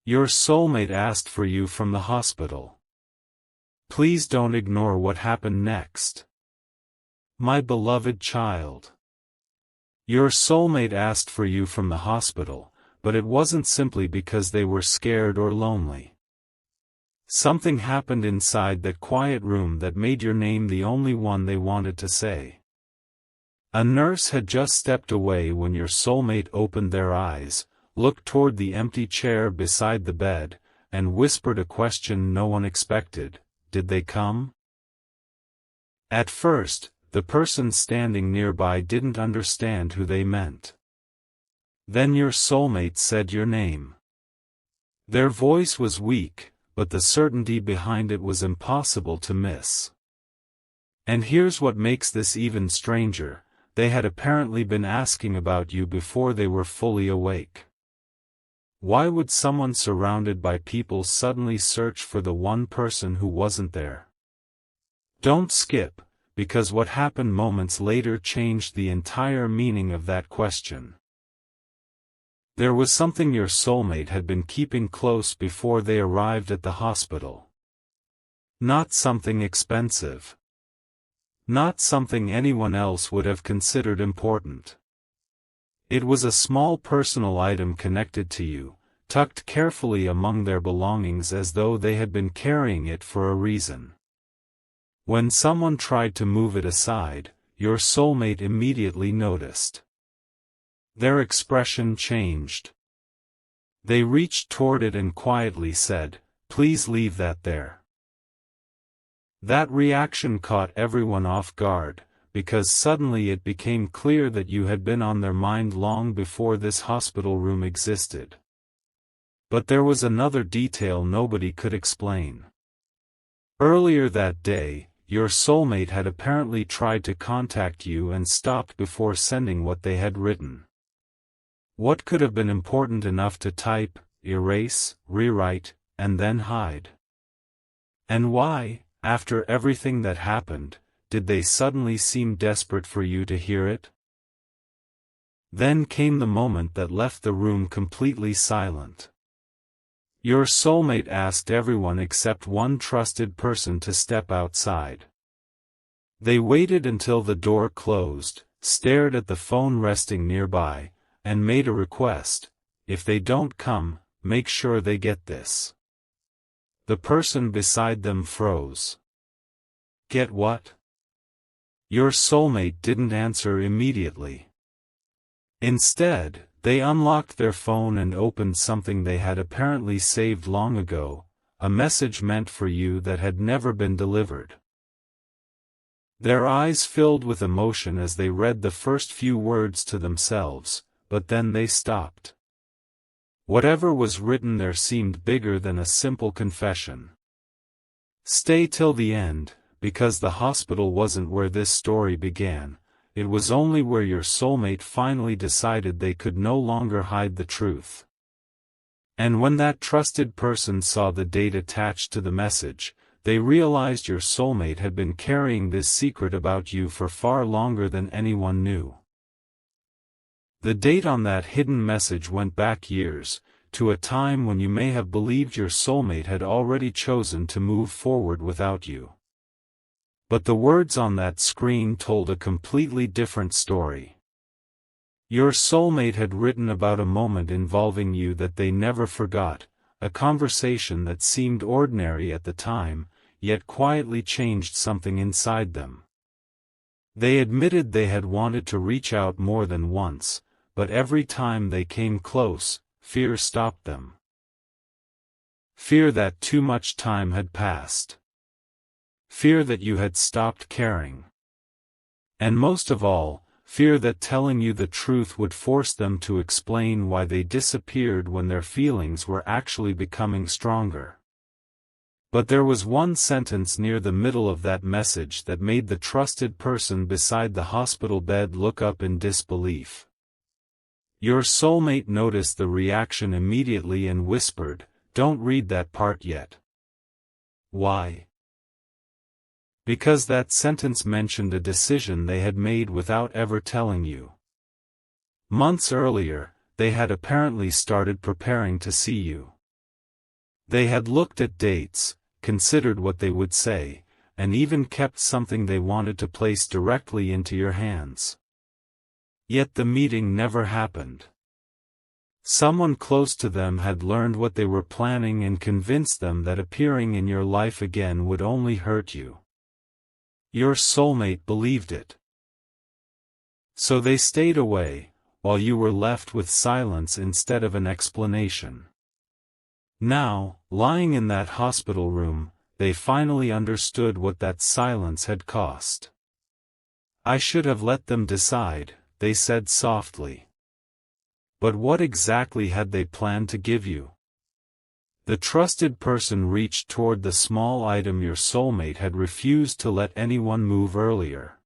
Your soulmate asked for you from the hospital. Please don't ignore what happened next. My beloved child. Your soulmate asked for you from the hospital, but it wasn't simply because they were scared or lonely. Something happened inside that quiet room that made your name the only one they wanted to say. A nurse had just stepped away when your soulmate opened their eyes, looked toward the empty chair beside the bed, and whispered a question no one expected: "Did they come?" At first, the person standing nearby didn't understand who they meant. Then your soulmate said your name. Their voice was weak, but the certainty behind it was impossible to miss. And here's what makes this even stranger: they had apparently been asking about you before they were fully awake. Why would someone surrounded by people suddenly search for the one person who wasn't there? Don't skip, because what happened moments later changed the entire meaning of that question. There was something your soulmate had been keeping close before they arrived at the hospital. Not something expensive. Not something anyone else would have considered important. It was a small personal item connected to you, tucked carefully among their belongings as though they had been carrying it for a reason. When someone tried to move it aside, your soulmate immediately noticed. Their expression changed. They reached toward it and quietly said, "Please leave that there." That reaction caught everyone off guard, because suddenly it became clear that you had been on their mind long before this hospital room existed. But there was another detail nobody could explain. Earlier that day, your soulmate had apparently tried to contact you and stopped before sending what they had written. What could have been important enough to type, erase, rewrite, and then hide? And why, after everything that happened, did they suddenly seem desperate for you to hear it? Then came the moment that left the room completely silent. Your soulmate asked everyone except one trusted person to step outside. They waited until the door closed, stared at the phone resting nearby, and made a request: "If they don't come, make sure they get this." The person beside them froze. "Get what?" Your soulmate didn't answer immediately. Instead, they unlocked their phone and opened something they had apparently saved long ago, a message meant for you that had never been delivered. Their eyes filled with emotion as they read the first few words to themselves, but then they stopped. Whatever was written there seemed bigger than a simple confession. Stay till the end, because the hospital wasn't where this story began. It was only where your soulmate finally decided they could no longer hide the truth. And when that trusted person saw the date attached to the message, they realized your soulmate had been carrying this secret about you for far longer than anyone knew. The date on that hidden message went back years, to a time when you may have believed your soulmate had already chosen to move forward without you. But the words on that screen told a completely different story. Your soulmate had written about a moment involving you that they never forgot, a conversation that seemed ordinary at the time, yet quietly changed something inside them. They admitted they had wanted to reach out more than once, but every time they came close, fear stopped them. Fear that too much time had passed. Fear that you had stopped caring. And most of all, fear that telling you the truth would force them to explain why they disappeared when their feelings were actually becoming stronger. But there was one sentence near the middle of that message that made the trusted person beside the hospital bed look up in disbelief. Your soulmate noticed the reaction immediately and whispered, "Don't read that part yet." Why? Because that sentence mentioned a decision they had made without ever telling you. Months earlier, they had apparently started preparing to see you. They had looked at dates, considered what they would say, and even kept something they wanted to place directly into your hands. Yet the meeting never happened. Someone close to them had learned what they were planning and convinced them that appearing in your life again would only hurt you. Your soulmate believed it. So they stayed away, while you were left with silence instead of an explanation. Now, lying in that hospital room, they finally understood what that silence had cost. I should have let them decide, they said softly. But what exactly had they planned to give you? The trusted person reached toward the small item your soulmate had refused to let anyone move earlier.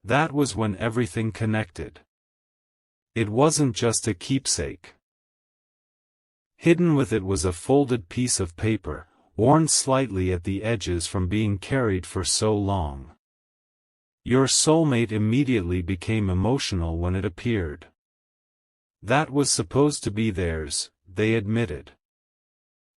That was when everything connected. It wasn't just a keepsake. Hidden with it was a folded piece of paper, worn slightly at the edges from being carried for so long. Your soulmate immediately became emotional when it appeared. That was supposed to be theirs, they admitted.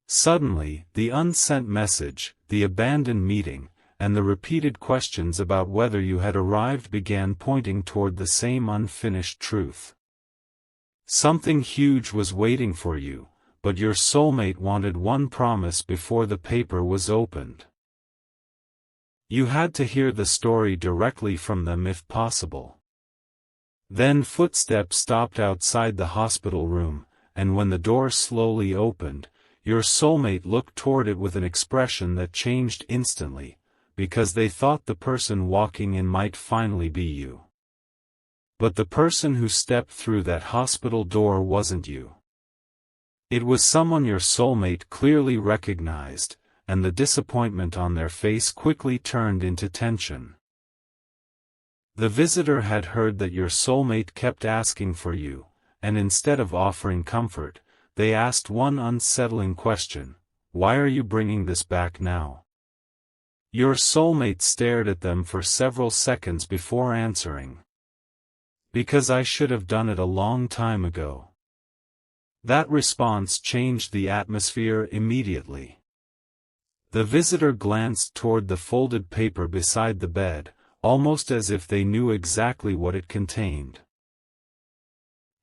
Suddenly, the unsent message, the abandoned meeting, and the repeated questions about whether you had arrived began pointing toward the same unfinished truth. Something huge was waiting for you, but your soulmate wanted one promise before the paper was opened. You had to hear the story directly from them if possible. Then footsteps stopped outside the hospital room, and when the door slowly opened, your soulmate looked toward it with an expression that changed instantly, because they thought the person walking in might finally be you. But the person who stepped through that hospital door wasn't you. It was someone your soulmate clearly recognized, and the disappointment on their face quickly turned into tension. The visitor had heard that your soulmate kept asking for you, and instead of offering comfort, they asked one unsettling question: why are you bringing this back now? Your soulmate stared at them for several seconds before answering. Because I should have done it a long time ago. That response changed the atmosphere immediately. The visitor glanced toward the folded paper beside the bed, almost as if they knew exactly what it contained.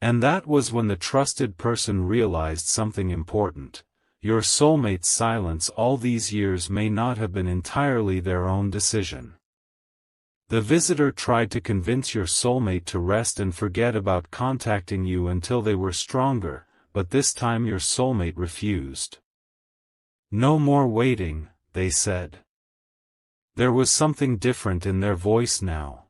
And that was when the trusted person realized something important. Your soulmate's silence all these years may not have been entirely their own decision. The visitor tried to convince your soulmate to rest and forget about contacting you until they were stronger, but this time your soulmate refused. No more waiting, they said. There was something different in their voice now.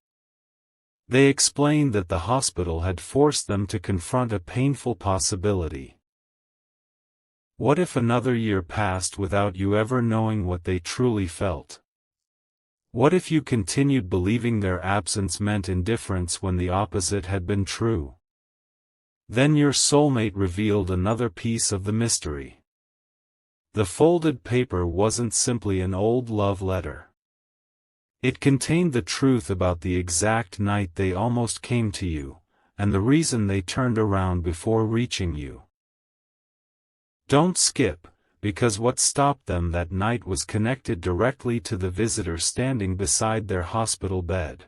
They explained that the hospital had forced them to confront a painful possibility. What if another year passed without you ever knowing what they truly felt? What if you continued believing their absence meant indifference when the opposite had been true? Then your soulmate revealed another piece of the mystery. The folded paper wasn't simply an old love letter. It contained the truth about the exact night they almost came to you, and the reason they turned around before reaching you. Don't skip, because what stopped them that night was connected directly to the visitor standing beside their hospital bed.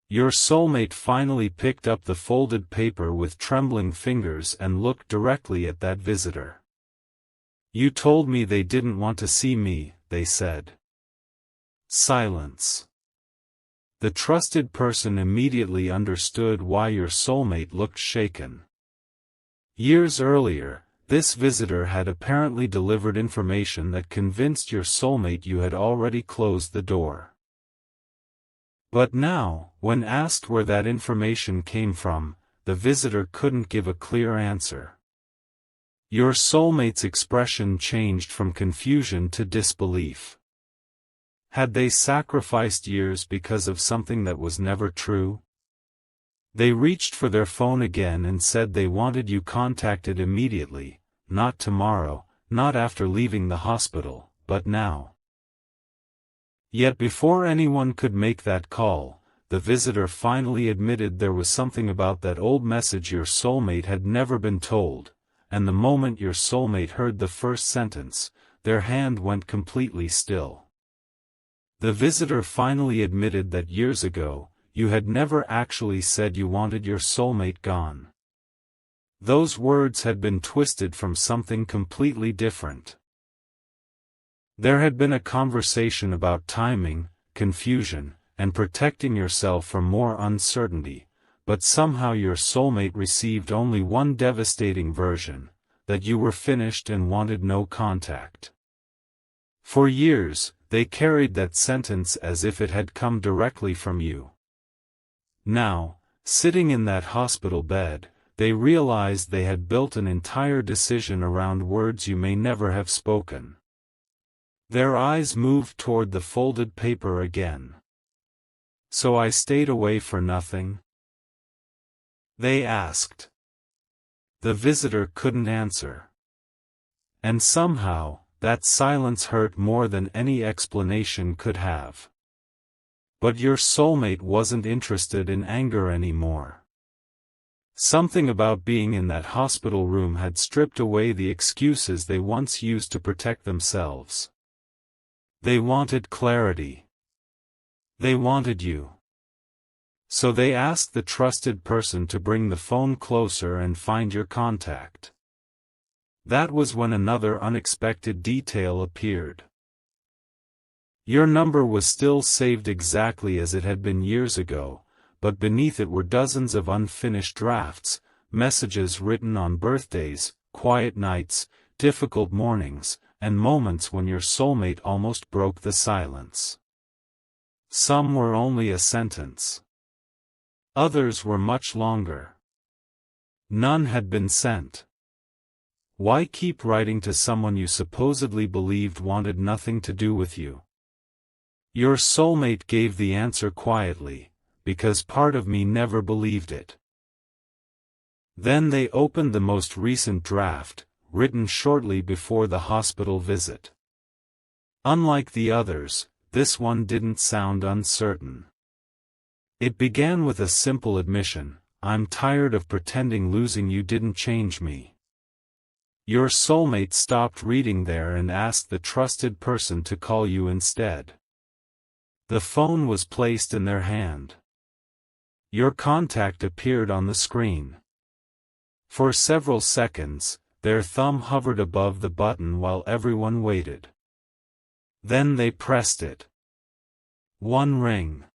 Your soulmate finally picked up the folded paper with trembling fingers and looked directly at that visitor. You told me they didn't want to see me, they said. Silence. The trusted person immediately understood why your soulmate looked shaken. Years earlier, this visitor had apparently delivered information that convinced your soulmate you had already closed the door. But now, when asked where that information came from, the visitor couldn't give a clear answer. Your soulmate's expression changed from confusion to disbelief. Had they sacrificed years because of something that was never true? They reached for their phone again and said they wanted you contacted immediately, not tomorrow, not after leaving the hospital, but now. Yet before anyone could make that call, the visitor finally admitted there was something about that old message your soulmate had never been told, and the moment your soulmate heard the first sentence, their hand went completely still. The visitor finally admitted that years ago, you had never actually said you wanted your soulmate gone. Those words had been twisted from something completely different. There had been a conversation about timing, confusion, and protecting yourself from more uncertainty, but somehow your soulmate received only one devastating version, that you were finished and wanted no contact. For years, they carried that sentence as if it had come directly from you. Now, sitting in that hospital bed, they realized they had built an entire decision around words you may never have spoken. Their eyes moved toward the folded paper again. "So I stayed away for nothing?" they asked. The visitor couldn't answer. And somehow, that silence hurt more than any explanation could have. But your soulmate wasn't interested in anger anymore. Something about being in that hospital room had stripped away the excuses they once used to protect themselves. They wanted clarity. They wanted you. So they asked the trusted person to bring the phone closer and find your contact. That was when another unexpected detail appeared. Your number was still saved exactly as it had been years ago, but beneath it were dozens of unfinished drafts, messages written on birthdays, quiet nights, difficult mornings, and moments when your soulmate almost broke the silence. Some were only a sentence. Others were much longer. None had been sent. Why keep writing to someone you supposedly believed wanted nothing to do with you? Your soulmate gave the answer quietly, because part of me never believed it. Then they opened the most recent draft, written shortly before the hospital visit. Unlike the others, this one didn't sound uncertain. It began with a simple admission: "I'm tired of pretending losing you didn't change me." Your soulmate stopped reading there and asked the trusted person to call you instead. The phone was placed in their hand. Your contact appeared on the screen. For several seconds, their thumb hovered above the button while everyone waited. Then they pressed it. One ring.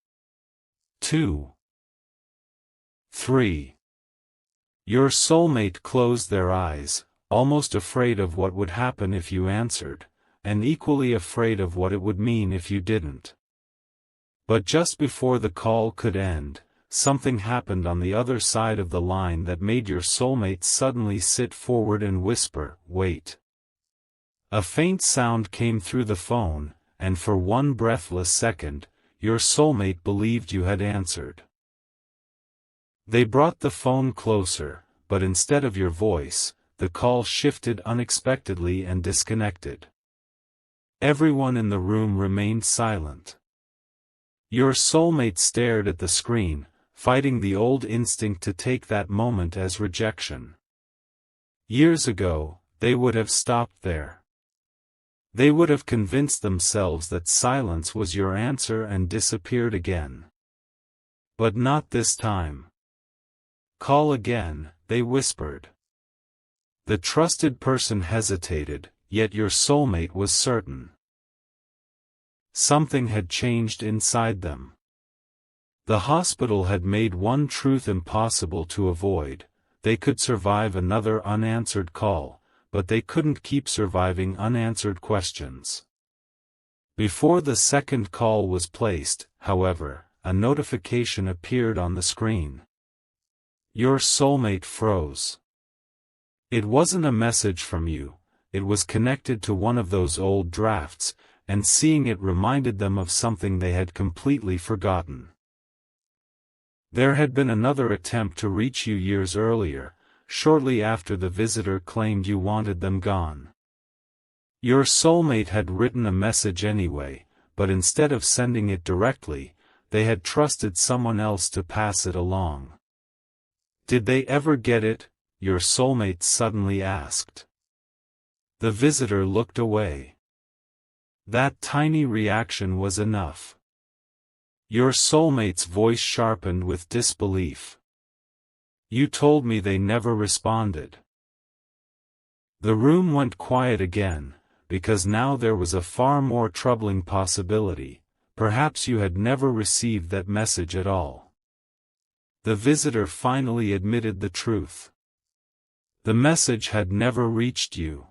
2. 3. Your soulmate closed their eyes, almost afraid of what would happen if you answered, and equally afraid of what it would mean if you didn't. But just before the call could end, something happened on the other side of the line that made your soulmate suddenly sit forward and whisper, "Wait." A faint sound came through the phone, and for one breathless second, your soulmate believed you had answered. They brought the phone closer, but instead of your voice, the call shifted unexpectedly and disconnected. Everyone in the room remained silent. Your soulmate stared at the screen, fighting the old instinct to take that moment as rejection. Years ago, they would have stopped there. They would have convinced themselves that silence was your answer and disappeared again. But not this time. "Call again," they whispered. The trusted person hesitated, yet your soulmate was certain. Something had changed inside them. The hospital had made one truth impossible to avoid: they could survive another unanswered call, but they couldn't keep surviving unanswered questions. Before the second call was placed, however, a notification appeared on the screen. Your soulmate froze. It wasn't a message from you, it was connected to one of those old drafts, and seeing it reminded them of something they had completely forgotten. There had been another attempt to reach you years earlier, shortly after the visitor claimed you wanted them gone. Your soulmate had written a message anyway, but instead of sending it directly, they had trusted someone else to pass it along. Did they ever get it? your soulmate suddenly asked. The visitor looked away. That tiny reaction was enough. Your soulmate's voice sharpened with disbelief. You told me they never responded. The room went quiet again, because now there was a far more troubling possibility. Perhaps you had never received that message at all. The visitor finally admitted the truth. The message had never reached you.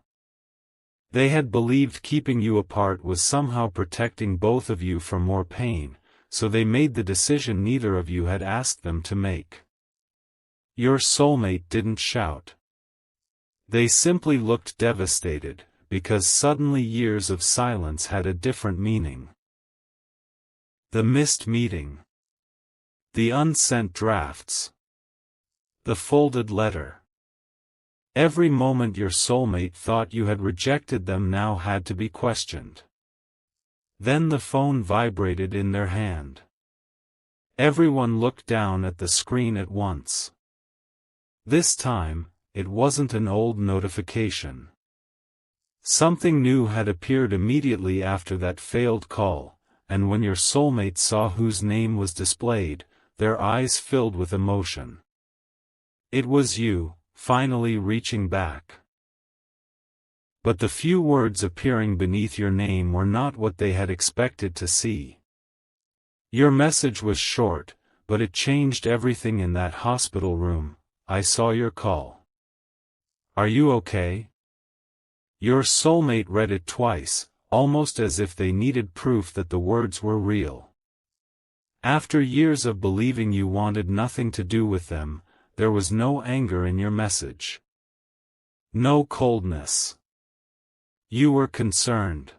They had believed keeping you apart was somehow protecting both of you from more pain, so they made the decision neither of you had asked them to make. Your soulmate didn't shout. They simply looked devastated, because suddenly years of silence had a different meaning. The missed meeting. The unsent drafts. The folded letter. Every moment your soulmate thought you had rejected them now had to be questioned. Then the phone vibrated in their hand. Everyone looked down at the screen at once. This time, it wasn't an old notification. Something new had appeared immediately after that failed call, and when your soulmate saw whose name was displayed, their eyes filled with emotion. It was you, finally reaching back. But the few words appearing beneath your name were not what they had expected to see. Your message was short, but it changed everything in that hospital room. I saw your call. Are you okay? Your soulmate read it twice, almost as if they needed proof that the words were real. After years of believing you wanted nothing to do with them, there was no anger in your message. No coldness. You were concerned.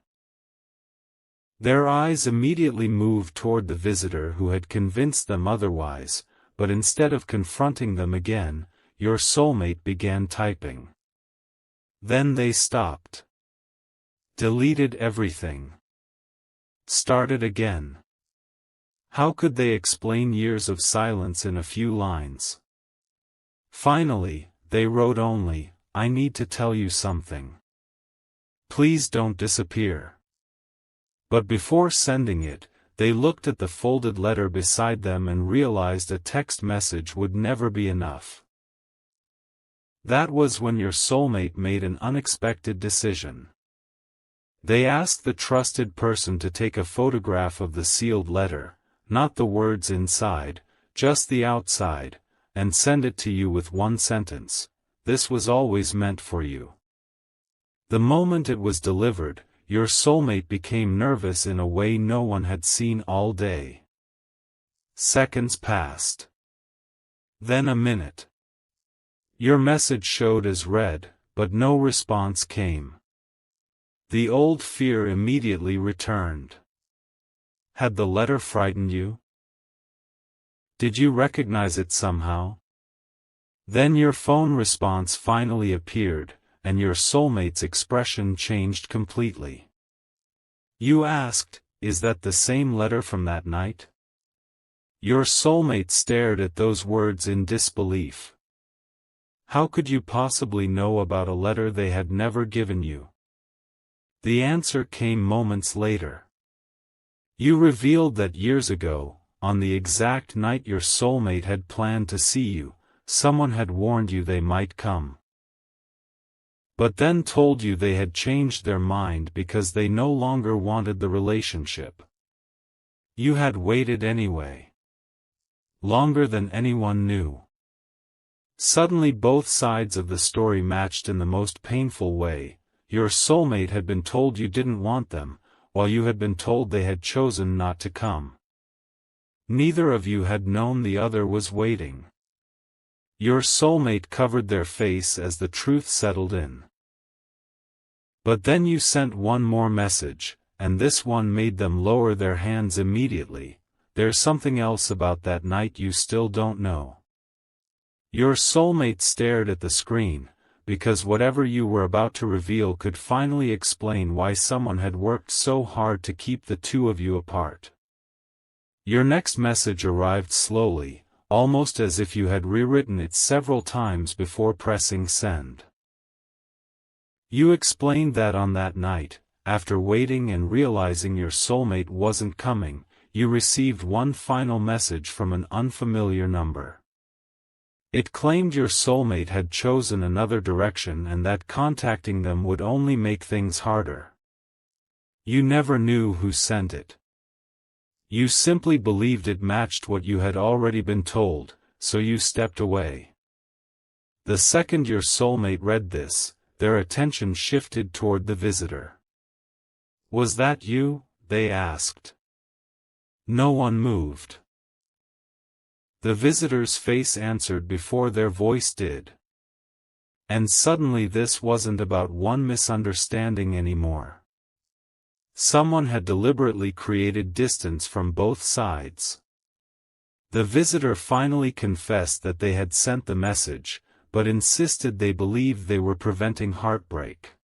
Their eyes immediately moved toward the visitor who had convinced them otherwise, but instead of confronting them again, your soulmate began typing. Then they stopped. Deleted everything. Started again. How could they explain years of silence in a few lines? Finally, they wrote only, I need to tell you something. Please don't disappear. But before sending it, they looked at the folded letter beside them and realized a text message would never be enough. That was when your soulmate made an unexpected decision. They asked the trusted person to take a photograph of the sealed letter, not the words inside, just the outside, and send it to you with one sentence, this was always meant for you. The moment it was delivered, your soulmate became nervous in a way no one had seen all day. Seconds passed. Then a minute. Your message showed as read, but no response came. The old fear immediately returned. Had the letter frightened you? Did you recognize it somehow? Then your phone response finally appeared, and your soulmate's expression changed completely. You asked, is that the same letter from that night? Your soulmate stared at those words in disbelief. How could you possibly know about a letter they had never given you? The answer came moments later. You revealed that years ago, on the exact night your soulmate had planned to see you, someone had warned you they might come. But then told you they had changed their mind because they no longer wanted the relationship. You had waited anyway. Longer than anyone knew. Suddenly both sides of the story matched in the most painful way. Your soulmate had been told you didn't want them, while you had been told they had chosen not to come. Neither of you had known the other was waiting. Your soulmate covered their face as the truth settled in. But then you sent one more message, and this one made them lower their hands immediately. There's something else about that night you still don't know. Your soulmate stared at the screen, because whatever you were about to reveal could finally explain why someone had worked so hard to keep the two of you apart. Your next message arrived slowly, almost as if you had rewritten it several times before pressing send. You explained that on that night, after waiting and realizing your soulmate wasn't coming, you received one final message from an unfamiliar number. It claimed your soulmate had chosen another direction and that contacting them would only make things harder. You never knew who sent it. You simply believed it matched what you had already been told, so you stepped away. The second your soulmate read this, their attention shifted toward the visitor. "Was that you?" they asked. No one moved. The visitor's face answered before their voice did. And suddenly this wasn't about one misunderstanding anymore. Someone had deliberately created distance from both sides. The visitor finally confessed that they had sent the message, but insisted they believed they were preventing heartbreak.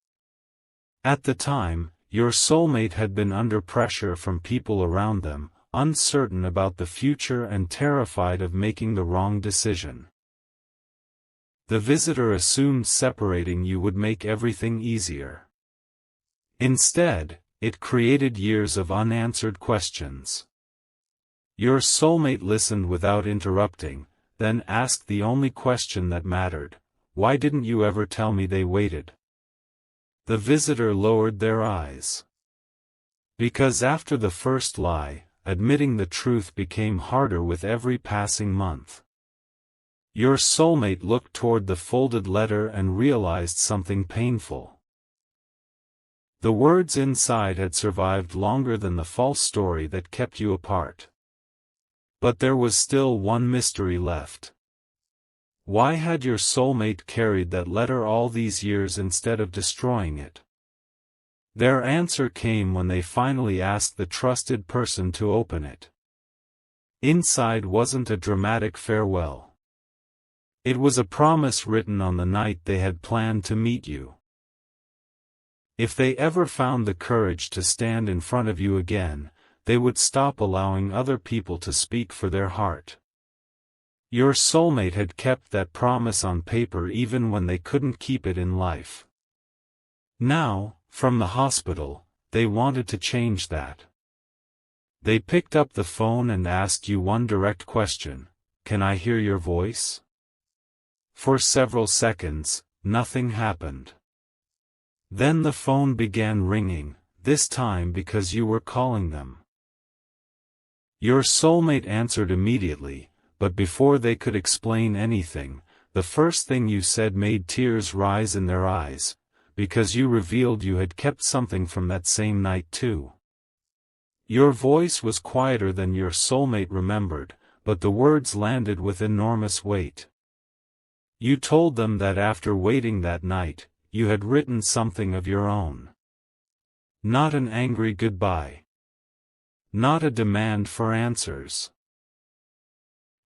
At the time, your soulmate had been under pressure from people around them, uncertain about the future and terrified of making the wrong decision. The visitor assumed separating you would make everything easier. Instead, it created years of unanswered questions. Your soulmate listened without interrupting, then asked the only question that mattered: "Why didn't you ever tell me they waited?" The visitor lowered their eyes. Because after the first lie, admitting the truth became harder with every passing month. Your soulmate looked toward the folded letter and realized something painful. The words inside had survived longer than the false story that kept you apart. But there was still one mystery left. Why had your soulmate carried that letter all these years instead of destroying it? Their answer came when they finally asked the trusted person to open it. Inside wasn't a dramatic farewell. It was a promise written on the night they had planned to meet you. If they ever found the courage to stand in front of you again, they would stop allowing other people to speak for their heart. Your soulmate had kept that promise on paper even when they couldn't keep it in life. Now, from the hospital, they wanted to change that. They picked up the phone and asked you one direct question: "Can I hear your voice?" For several seconds, nothing happened. Then the phone began ringing, this time because you were calling them. Your soulmate answered immediately, but before they could explain anything, the first thing you said made tears rise in their eyes, because you revealed you had kept something from that same night too. Your voice was quieter than your soulmate remembered, but the words landed with enormous weight. You told them that after waiting that night, you had written something of your own. Not an angry goodbye. Not a demand for answers.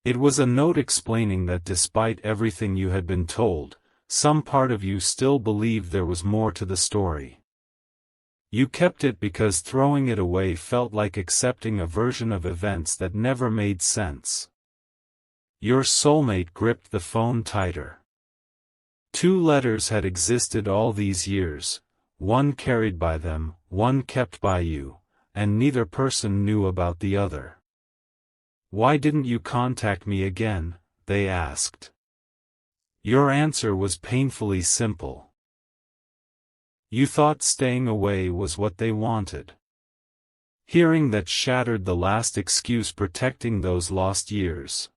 It was a note explaining that despite everything you had been told, some part of you still believed there was more to the story. You kept it because throwing it away felt like accepting a version of events that never made sense. Your soulmate gripped the phone tighter. 2 letters had existed all these years, one carried by them, one kept by you, and neither person knew about the other. "Why didn't you contact me again?" they asked. Your answer was painfully simple. You thought staying away was what they wanted. Hearing that shattered the last excuse protecting those lost years.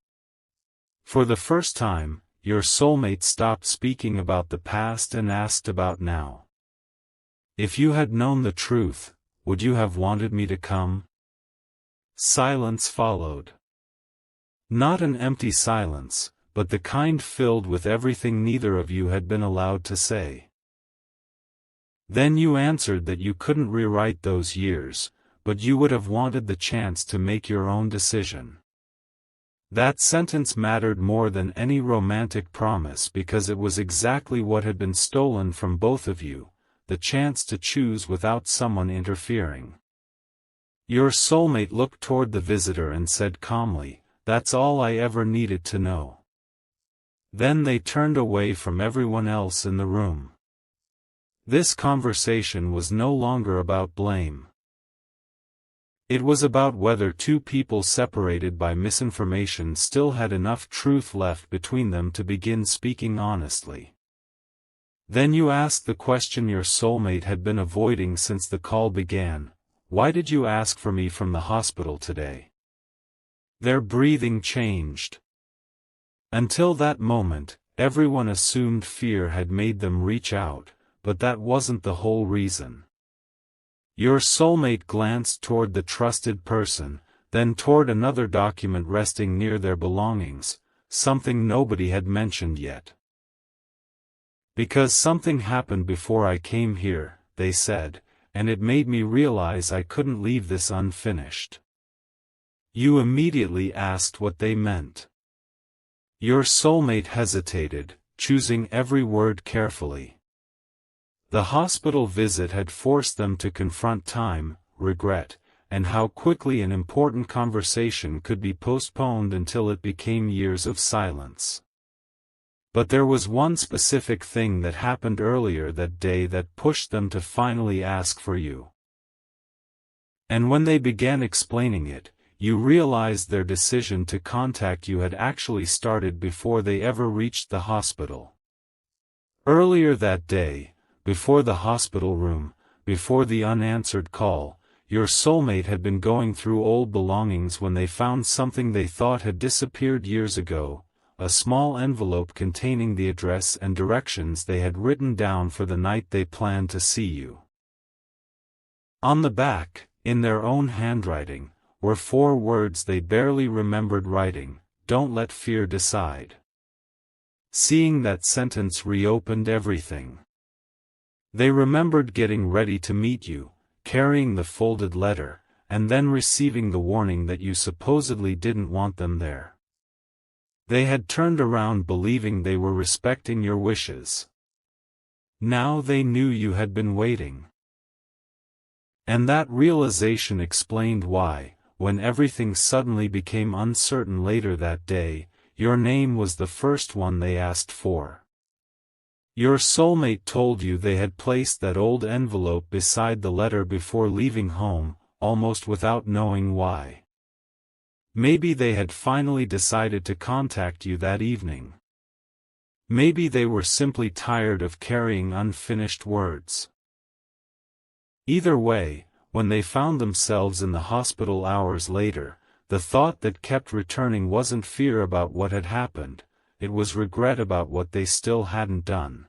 For the first time, your soulmate stopped speaking about the past and asked about now. "If you had known the truth, would you have wanted me to come?" Silence followed. Not an empty silence, but the kind filled with everything neither of you had been allowed to say. Then you answered that you couldn't rewrite those years, but you would have wanted the chance to make your own decision. That sentence mattered more than any romantic promise because it was exactly what had been stolen from both of you, the chance to choose without someone interfering. Your soulmate looked toward the visitor and said calmly, That's all I ever needed to know." Then they turned away from everyone else in the room. This conversation was no longer about blame. It was about whether two people separated by misinformation still had enough truth left between them to begin speaking honestly. Then you asked the question your soulmate had been avoiding since the call began: "Why did you ask for me from the hospital today?" Their breathing changed. Until that moment, everyone assumed fear had made them reach out, but that wasn't the whole reason. Your soulmate glanced toward the trusted person, then toward another document resting near their belongings, something nobody had mentioned yet. "Because something happened before I came here," they said, "and it made me realize I couldn't leave this unfinished." You immediately asked what they meant. Your soulmate hesitated, choosing every word carefully. The hospital visit had forced them to confront time, regret, and how quickly an important conversation could be postponed until it became years of silence. But there was one specific thing that happened earlier that day that pushed them to finally ask for you. And when they began explaining it, you realized their decision to contact you had actually started before they ever reached the hospital. Earlier that day, before the hospital room, before the unanswered call, your soulmate had been going through old belongings when they found something they thought had disappeared years ago, a small envelope containing the address and directions they had written down for the night they planned to see you. On the back, in their own handwriting, were 4 words they barely remembered writing: "Don't let fear decide." Seeing that sentence reopened everything. They remembered getting ready to meet you, carrying the folded letter, and then receiving the warning that you supposedly didn't want them there. They had turned around believing they were respecting your wishes. Now they knew you had been waiting. And that realization explained why, when everything suddenly became uncertain later that day, your name was the first one they asked for. Your soulmate told you they had placed that old envelope beside the letter before leaving home, almost without knowing why. Maybe they had finally decided to contact you that evening. Maybe they were simply tired of carrying unfinished words. Either way, when they found themselves in the hospital hours later, the thought that kept returning wasn't fear about what had happened, it was regret about what they still hadn't done.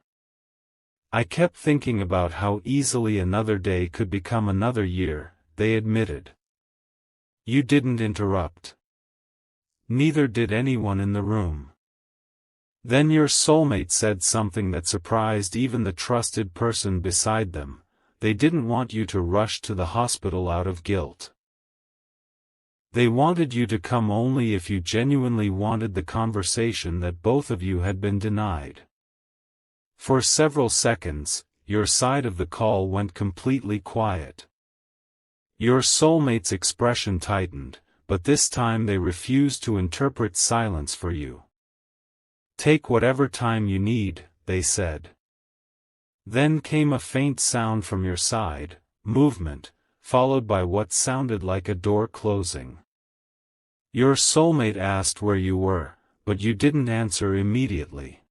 "I kept thinking about how easily another day could become another year," they admitted. You didn't interrupt. Neither did anyone in the room. Then your soulmate said something that surprised even the trusted person beside them: they didn't want you to rush to the hospital out of guilt. They wanted you to come only if you genuinely wanted the conversation that both of you had been denied. For several seconds, your side of the call went completely quiet. Your soulmate's expression tightened, but this time they refused to interpret silence for you. "Take whatever time you need," they said. Then came a faint sound from your side, movement, followed by what sounded like a door closing. Your soulmate asked where you were, but you didn't answer immediately.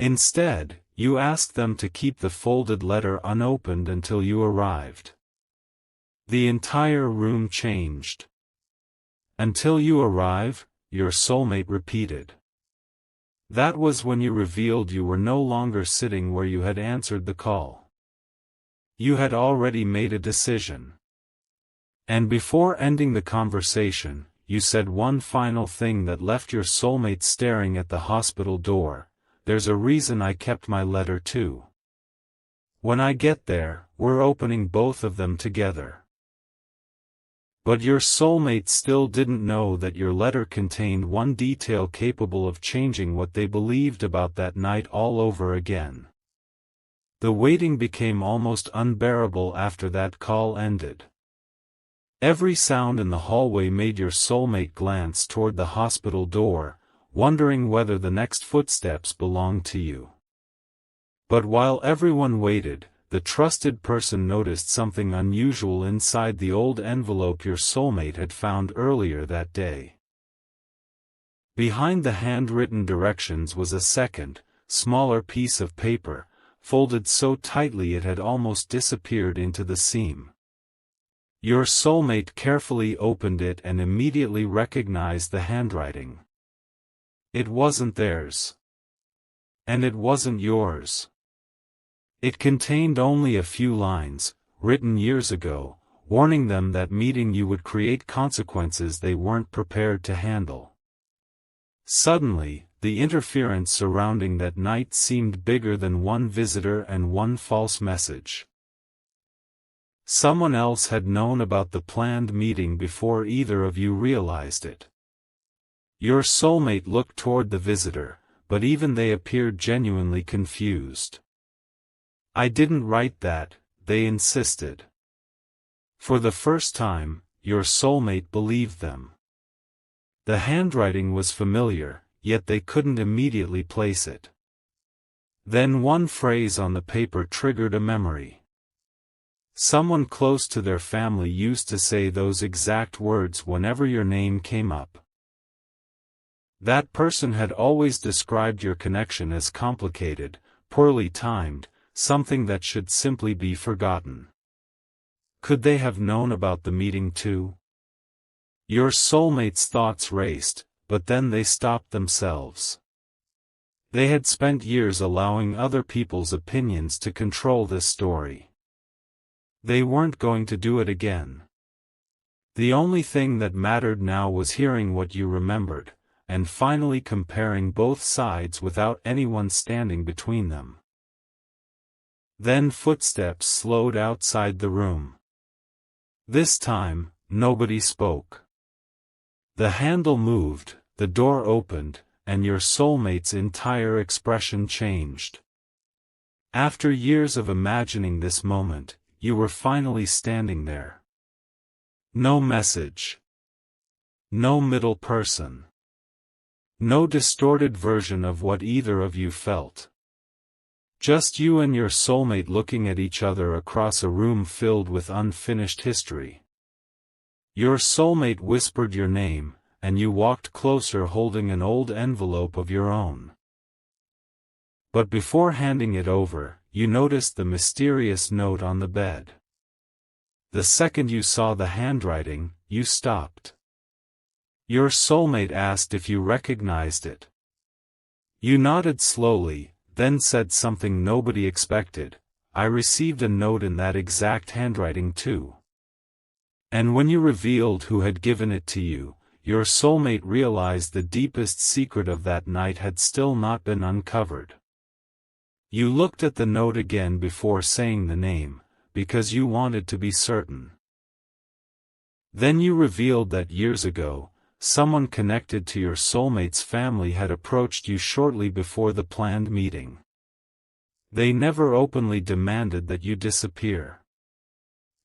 Instead, you asked them to keep the folded letter unopened until you arrived. The entire room changed. "Until you arrive," your soulmate repeated. That was when you revealed you were no longer sitting where you had answered the call. You had already made a decision. And before ending the conversation, you said one final thing that left your soulmate staring at the hospital door: "There's a reason I kept my letter too. When I get there, we're opening both of them together." But your soulmate still didn't know that your letter contained one detail capable of changing what they believed about that night all over again. The waiting became almost unbearable after that call ended. Every sound in the hallway made your soulmate glance toward the hospital door, wondering whether the next footsteps belonged to you. But while everyone waited, the trusted person noticed something unusual inside the old envelope your soulmate had found earlier that day. Behind the handwritten directions was a second, smaller piece of paper, folded so tightly it had almost disappeared into the seam. Your soulmate carefully opened it and immediately recognized the handwriting. It wasn't theirs. And it wasn't yours. It contained only a few lines, written years ago, warning them that meeting you would create consequences they weren't prepared to handle. Suddenly, the interference surrounding that night seemed bigger than one visitor and one false message. Someone else had known about the planned meeting before either of you realized it. Your soulmate looked toward the visitor, but even they appeared genuinely confused. "I didn't write that," they insisted. For the first time, your soulmate believed them. The handwriting was familiar, yet they couldn't immediately place it. Then one phrase on the paper triggered a memory. Someone close to their family used to say those exact words whenever your name came up. That person had always described your connection as complicated, poorly timed, something that should simply be forgotten. Could they have known about the meeting too? Your soulmate's thoughts raced, but then they stopped themselves. They had spent years allowing other people's opinions to control this story. They weren't going to do it again. The only thing that mattered now was hearing what you remembered, and finally comparing both sides without anyone standing between them. Then footsteps slowed outside the room. This time, nobody spoke. The handle moved, the door opened, and your soulmate's entire expression changed. After years of imagining this moment, you were finally standing there. No message. No middle person. No distorted version of what either of you felt. Just you and your soulmate looking at each other across a room filled with unfinished history. Your soulmate whispered your name, and you walked closer holding an old envelope of your own. But before handing it over, you noticed the mysterious note on the bed. The second you saw the handwriting, you stopped. Your soulmate asked if you recognized it. You nodded slowly, then said something nobody expected. "I received a note in that exact handwriting too." And when you revealed who had given it to you, your soulmate realized the deepest secret of that night had still not been uncovered. You looked at the note again before saying the name, because you wanted to be certain. Then you revealed that years ago, someone connected to your soulmate's family had approached you shortly before the planned meeting. They never openly demanded that you disappear.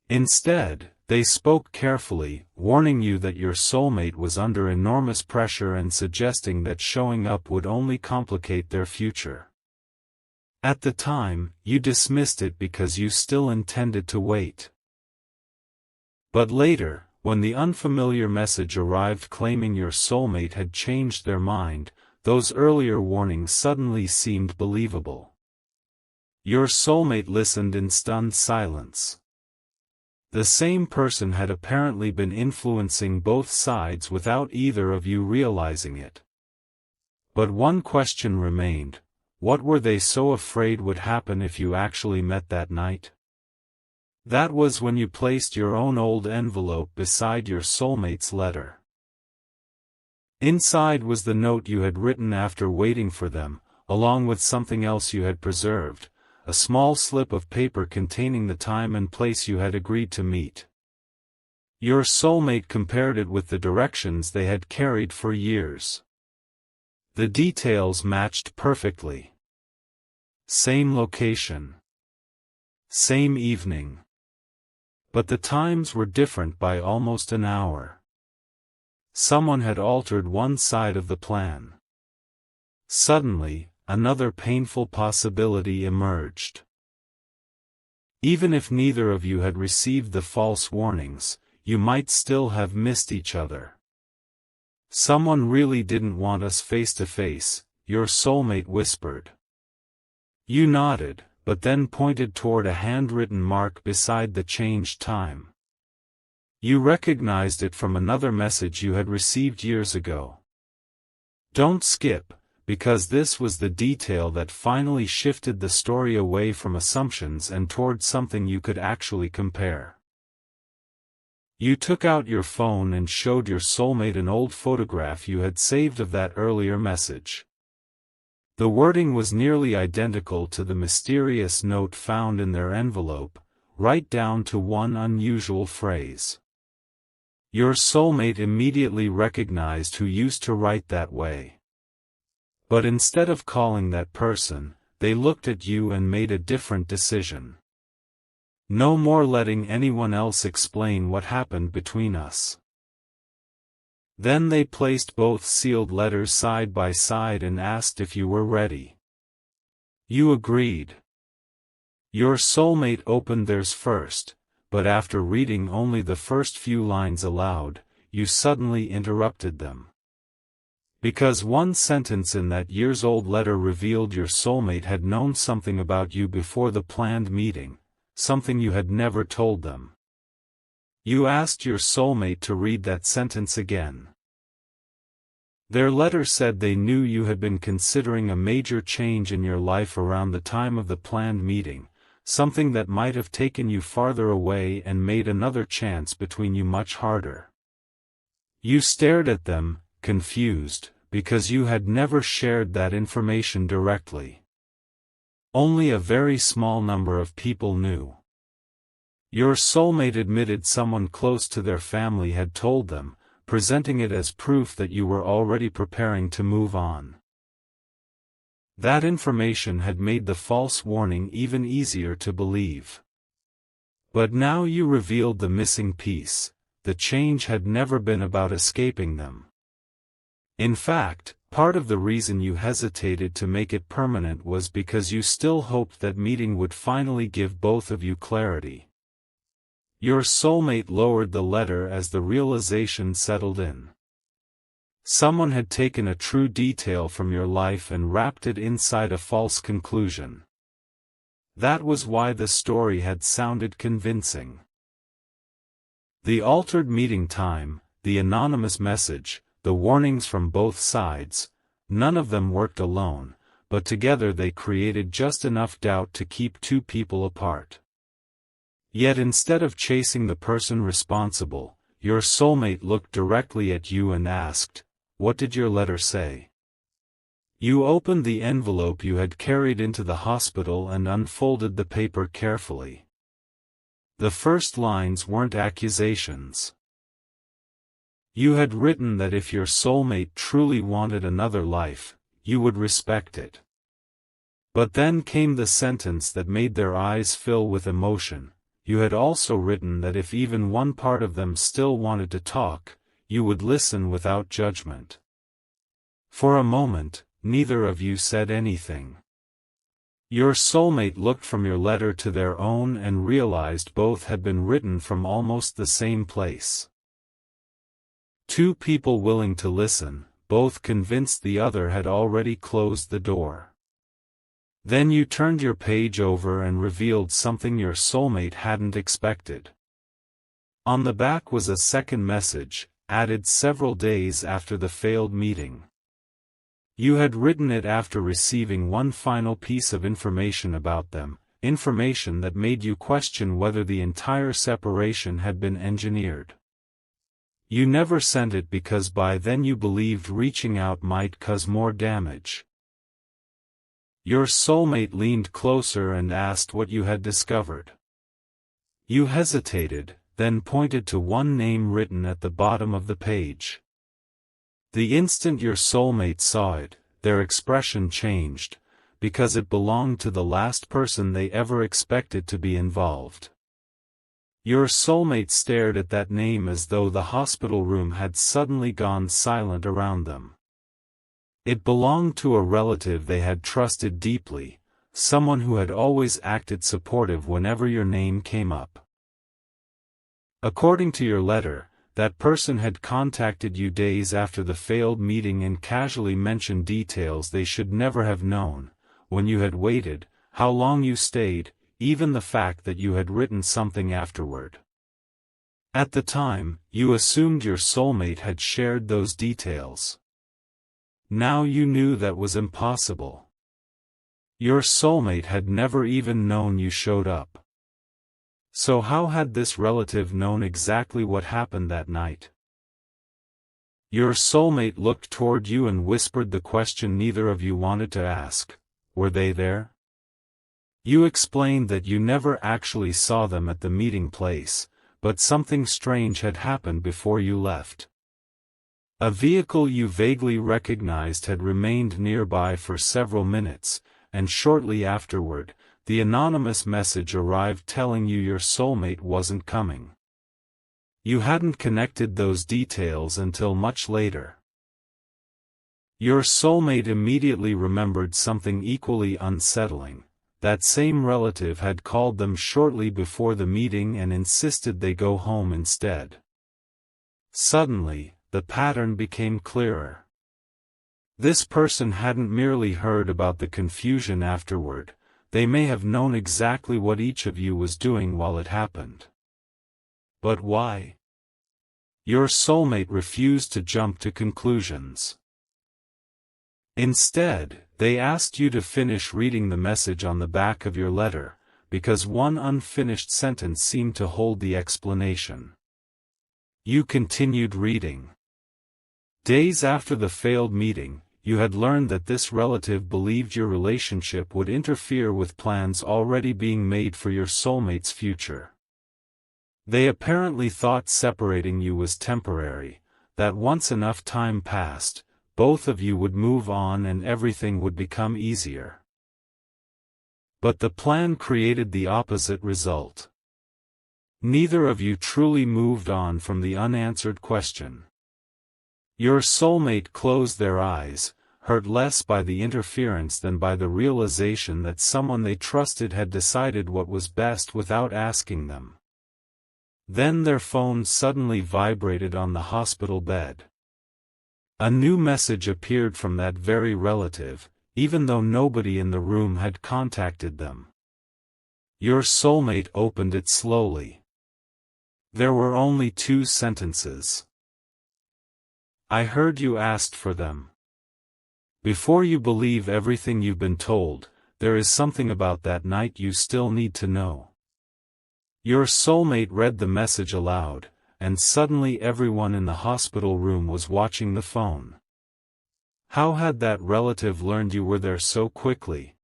Instead, they spoke carefully, warning you that your soulmate was under enormous pressure and suggesting that showing up would only complicate their future. At the time, you dismissed it because you still intended to wait. But later, when the unfamiliar message arrived claiming your soulmate had changed their mind, those earlier warnings suddenly seemed believable. Your soulmate listened in stunned silence. The same person had apparently been influencing both sides without either of you realizing it. But one question remained: what were they so afraid would happen if you actually met that night? That was when you placed your own old envelope beside your soulmate's letter. Inside was the note you had written after waiting for them, along with something else you had preserved, a small slip of paper containing the time and place you had agreed to meet. Your soulmate compared it with the directions they had carried for years. The details matched perfectly. Same location. Same evening. But the times were different by almost an hour. Someone had altered one side of the plan. Suddenly, another painful possibility emerged. Even if neither of you had received the false warnings, you might still have missed each other. Someone really didn't want us face to face, your soulmate whispered. You nodded, but then pointed toward a handwritten mark beside the changed time. You recognized it from another message you had received years ago. Don't skip, because this was the detail that finally shifted the story away from assumptions and toward something you could actually compare. You took out your phone and showed your soulmate an old photograph you had saved of that earlier message. The wording was nearly identical to the mysterious note found in their envelope, right down to one unusual phrase. Your soulmate immediately recognized who used to write that way. But instead of calling that person, they looked at you and made a different decision. No more letting anyone else explain what happened between us. Then they placed both sealed letters side by side and asked if you were ready. You agreed. Your soulmate opened theirs first, but after reading only the first few lines aloud, you suddenly interrupted them. Because one sentence in that years-old letter revealed your soulmate had known something about you before the planned meeting, something you had never told them. You asked your soulmate to read that sentence again. Their letter said they knew you had been considering a major change in your life around the time of the planned meeting, something that might have taken you farther away and made another chance between you much harder. You stared at them, confused, because you had never shared that information directly. Only a very small number of people knew. Your soulmate admitted someone close to their family had told them, presenting it as proof that you were already preparing to move on. That information had made the false warning even easier to believe. But now you revealed the missing piece. The change had never been about escaping them. In fact, part of the reason you hesitated to make it permanent was because you still hoped that meeting would finally give both of you clarity. Your soulmate lowered the letter as the realization settled in. Someone had taken a true detail from your life and wrapped it inside a false conclusion. That was why the story had sounded convincing. The altered meeting time, the anonymous message, the warnings from both sides, none of them worked alone, but together they created just enough doubt to keep two people apart. Yet instead of chasing the person responsible, your soulmate looked directly at you and asked, "What did your letter say?" You opened the envelope you had carried into the hospital and unfolded the paper carefully. The first lines weren't accusations. You had written that if your soulmate truly wanted another life, you would respect it. But then came the sentence that made their eyes fill with emotion. You had also written that if even one part of them still wanted to talk, you would listen without judgment. For a moment, neither of you said anything. Your soulmate looked from your letter to their own and realized both had been written from almost the same place. Two people willing to listen, both convinced the other had already closed the door. Then you turned your page over and revealed something your soulmate hadn't expected. On the back was a second message, added several days after the failed meeting. You had written it after receiving one final piece of information about them, information that made you question whether the entire separation had been engineered. You never sent it because by then you believed reaching out might cause more damage. Your soulmate leaned closer and asked what you had discovered. You hesitated, then pointed to one name written at the bottom of the page. The instant your soulmate saw it, their expression changed, because it belonged to the last person they ever expected to be involved. Your soulmate stared at that name as though the hospital room had suddenly gone silent around them. It belonged to a relative they had trusted deeply, someone who had always acted supportive whenever your name came up. According to your letter, that person had contacted you days after the failed meeting and casually mentioned details they should never have known, when you had waited, how long you stayed, even the fact that you had written something afterward. At the time, you assumed your soulmate had shared those details. Now you knew that was impossible. Your soulmate had never even known you showed up. So how had this relative known exactly what happened that night? Your soulmate looked toward you and whispered the question neither of you wanted to ask: were they there? You explained that you never actually saw them at the meeting place, but something strange had happened before you left. A vehicle you vaguely recognized had remained nearby for several minutes, and shortly afterward, the anonymous message arrived telling you your soulmate wasn't coming. You hadn't connected those details until much later. Your soulmate immediately remembered something equally unsettling. That same relative had called them shortly before the meeting and insisted they go home instead. Suddenly, the pattern became clearer. This person hadn't merely heard about the confusion afterward, they may have known exactly what each of you was doing while it happened. But why? Your soulmate refused to jump to conclusions. Instead, they asked you to finish reading the message on the back of your letter, because one unfinished sentence seemed to hold the explanation. You continued reading. Days after the failed meeting, you had learned that this relative believed your relationship would interfere with plans already being made for your soulmate's future. They apparently thought separating you was temporary, that once enough time passed, both of you would move on and everything would become easier. But the plan created the opposite result. Neither of you truly moved on from the unanswered question. Your soulmate closed their eyes, hurt less by the interference than by the realization that someone they trusted had decided what was best without asking them. Then their phone suddenly vibrated on the hospital bed. A new message appeared from that very relative, even though nobody in the room had contacted them. Your soulmate opened it slowly. There were only 2 sentences. I heard you asked for them. Before you believe everything you've been told, there is something about that night you still need to know. Your soulmate read the message aloud, and suddenly everyone in the hospital room was watching the phone. How had that relative learned you were there so quickly?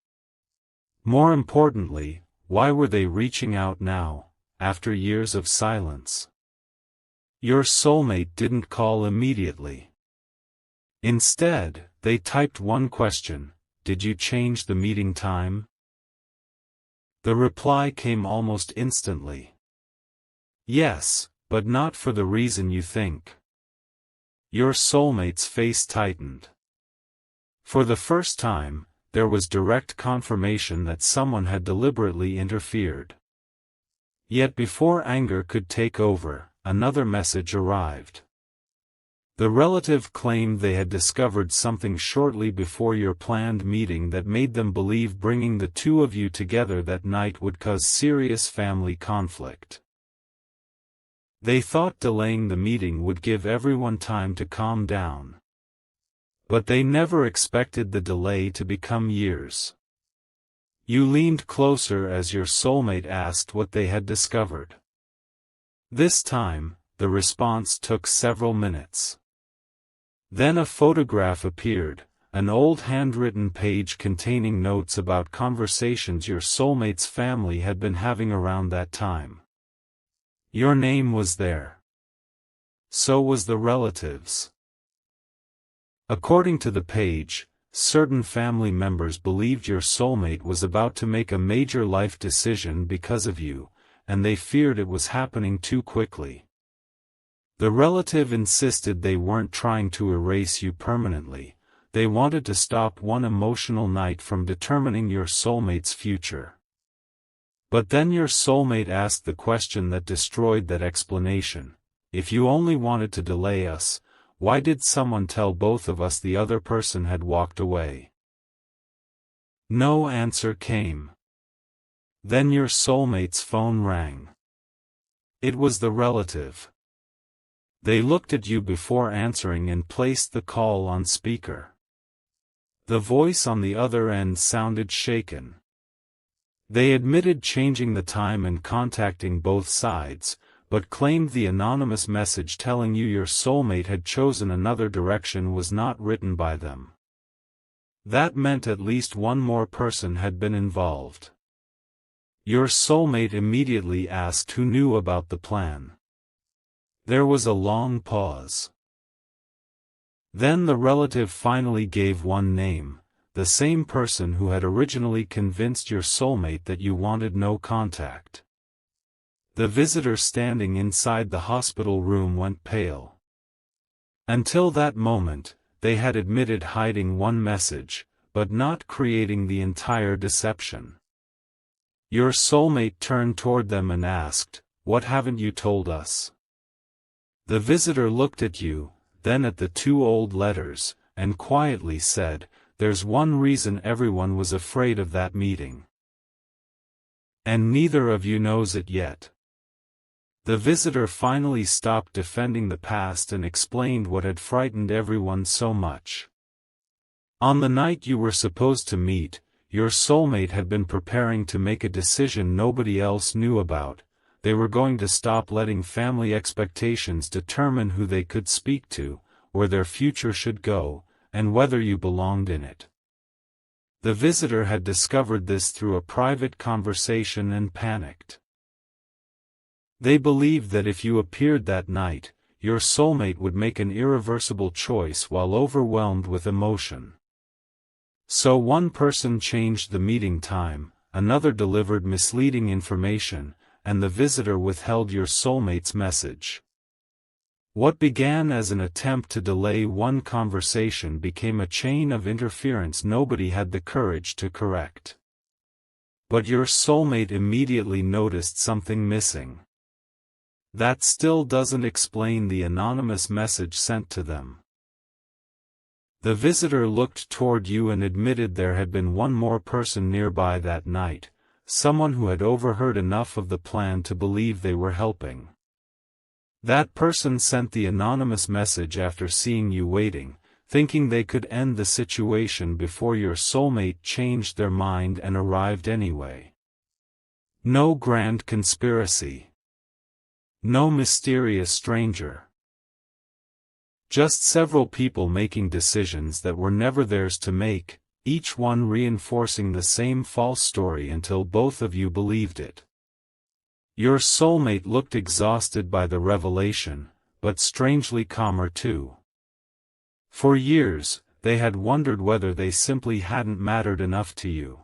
More importantly, why were they reaching out now, after years of silence? Your soulmate didn't call immediately. Instead, they typed one question: did you change the meeting time? The reply came almost instantly. Yes, but not for the reason you think. Your soulmate's face tightened. For the first time, there was direct confirmation that someone had deliberately interfered. Yet before anger could take over, another message arrived. The relative claimed they had discovered something shortly before your planned meeting that made them believe bringing the 2 of you together that night would cause serious family conflict. They thought delaying the meeting would give everyone time to calm down. But they never expected the delay to become years. You leaned closer as your soulmate asked what they had discovered. This time, the response took several minutes. Then a photograph appeared, an old handwritten page containing notes about conversations your soulmate's family had been having around that time. Your name was there. So was the relative's. According to the page, certain family members believed your soulmate was about to make a major life decision because of you, and they feared it was happening too quickly. The relative insisted they weren't trying to erase you permanently, they wanted to stop one emotional night from determining your soulmate's future. But then your soulmate asked the question that destroyed that explanation: if you only wanted to delay us, why did someone tell both of us the other person had walked away? No answer came. Then your soulmate's phone rang. It was the relative. They looked at you before answering and placed the call on speaker. The voice on the other end sounded shaken. They admitted changing the time and contacting both sides, but claimed the anonymous message telling you your soulmate had chosen another direction was not written by them. That meant at least one more person had been involved. Your soulmate immediately asked who knew about the plan. There was a long pause. Then the relative finally gave one name, the same person who had originally convinced your soulmate that you wanted no contact. The visitor standing inside the hospital room went pale. Until that moment, they had admitted hiding one message, but not creating the entire deception. Your soulmate turned toward them and asked, "What haven't you told us?" The visitor looked at you, then at the two old letters, and quietly said, "There's one reason everyone was afraid of that meeting. And neither of you knows it yet." The visitor finally stopped defending the past and explained what had frightened everyone so much. On the night you were supposed to meet, your soulmate had been preparing to make a decision nobody else knew about. They were going to stop letting family expectations determine who they could speak to, where their future should go, and whether you belonged in it. The visitor had discovered this through a private conversation and panicked. They believed that if you appeared that night, your soulmate would make an irreversible choice while overwhelmed with emotion. So one person changed the meeting time, another delivered misleading information, and the visitor withheld your soulmate's message. What began as an attempt to delay one conversation became a chain of interference nobody had the courage to correct. But your soulmate immediately noticed something missing. That still doesn't explain the anonymous message sent to them. The visitor looked toward you and admitted there had been one more person nearby that night, someone who had overheard enough of the plan to believe they were helping. That person sent the anonymous message after seeing you waiting, thinking they could end the situation before your soulmate changed their mind and arrived anyway. No grand conspiracy. No mysterious stranger. Just several people making decisions that were never theirs to make, each one reinforcing the same false story until both of you believed it. Your soulmate looked exhausted by the revelation, but strangely calmer too. For years, they had wondered whether they simply hadn't mattered enough to you.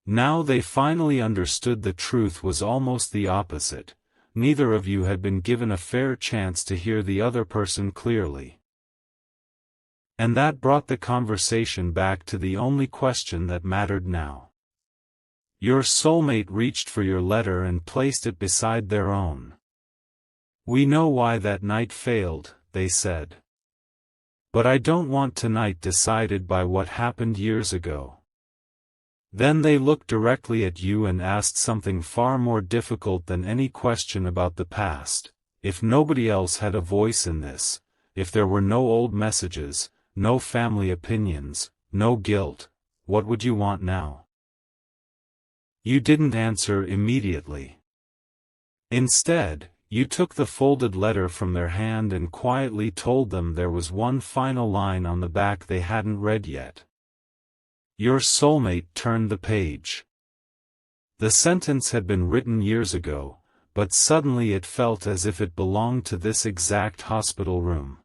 Now they finally understood the truth was almost the opposite. Neither of you had been given a fair chance to hear the other person clearly. And that brought the conversation back to the only question that mattered now. Your soulmate reached for your letter and placed it beside their own. "We know why that night failed," they said. "But I don't want tonight decided by what happened years ago." Then they looked directly at you and asked something far more difficult than any question about the past. If nobody else had a voice in this, if there were no old messages, no family opinions, no guilt, what would you want now? You didn't answer immediately. Instead, you took the folded letter from their hand and quietly told them there was one final line on the back they hadn't read yet. Your soulmate turned the page. The sentence had been written years ago, but suddenly it felt as if it belonged to this exact hospital room.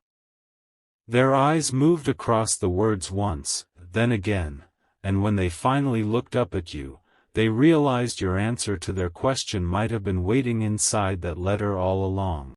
Their eyes moved across the words once, then again, and when they finally looked up at you, They realized your answer to their question might have been waiting inside that letter all along.